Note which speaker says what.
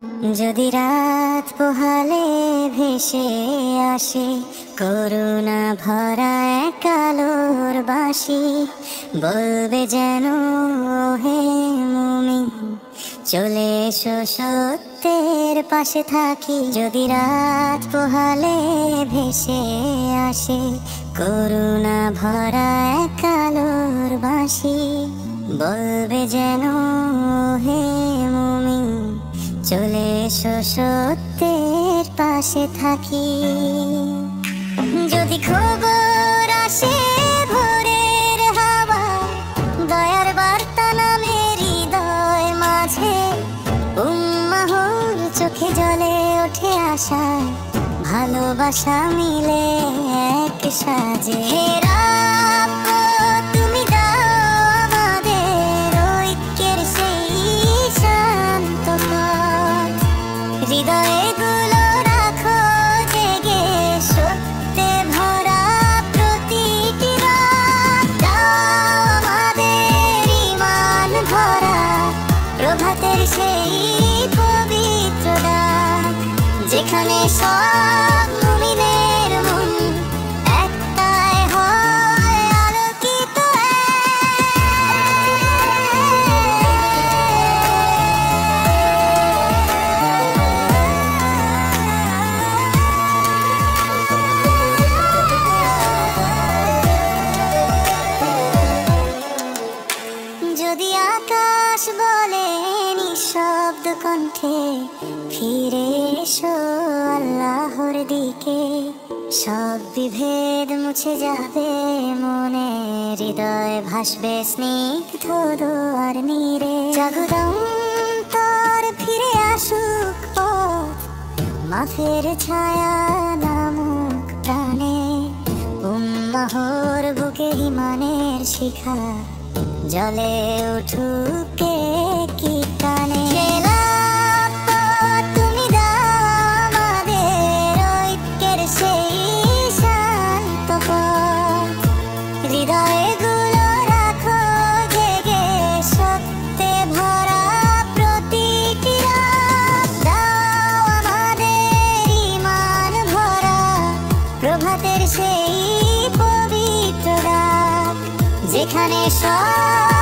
Speaker 1: যদি রাত পোহালে ভেসে আসে করুণা ভরা এক আলোর বাঁশি, বলবে যেন হে মুমিন চলে এসো সত্যের পাশে থাকি। যদি রাত পোহালে ভেসে আসে করুণা ভরা এক আলোর বাঁশি, বলবে যেন হে মুমিন চলে এসো সত্যের পাশে থাকি। যদি খবর আসে ভোরের হাওয়া, দয়ার বার্তা নামে হৃদয় মাঝে, উম্মাহর চোখে জলে ওঠে আশায়, ভালোবাসা মিলে এক সাজে। হে রাব তুমি দাও আমাদের ঐক্যের সেই শান্ত পথ, হৃদয়ে গুলো রাখো জেগে সত্যে ভরা প্রতিটি রাত। দাও আমাদের ঈমান ভরা প্রভাতের সেই পবিত্র ডাক, যেখানে সব মুমিনের মন একটাই হয় আলোকিত। যদি আকাশ বলে নিঃশব্দ কণ্ঠে ফিরে এসো আল্লাহর দিকে, সব বিভেদ মুছে যাবে মনে, হৃদয় ভাসবে স্নিগ্ধ দোয়ার নীরে। জাগরণ তোর ফিরে আসুক পথ, মাফের ছায়া নামুক প্রাণে, উম্মাহর বুকে ঈমানের শিখা জলে উঠুক কি কানে। তুমি দাও আমাদের ঐক্যের সেই শান্ত পথ, হৃদয়ে গুলো রাখো জেগে সত্যে ভরা প্রতিটি রাত। দাও আমাদের ঈমান ভরা প্রভাতের সেই পবিত্র ডাক, যেখানে সব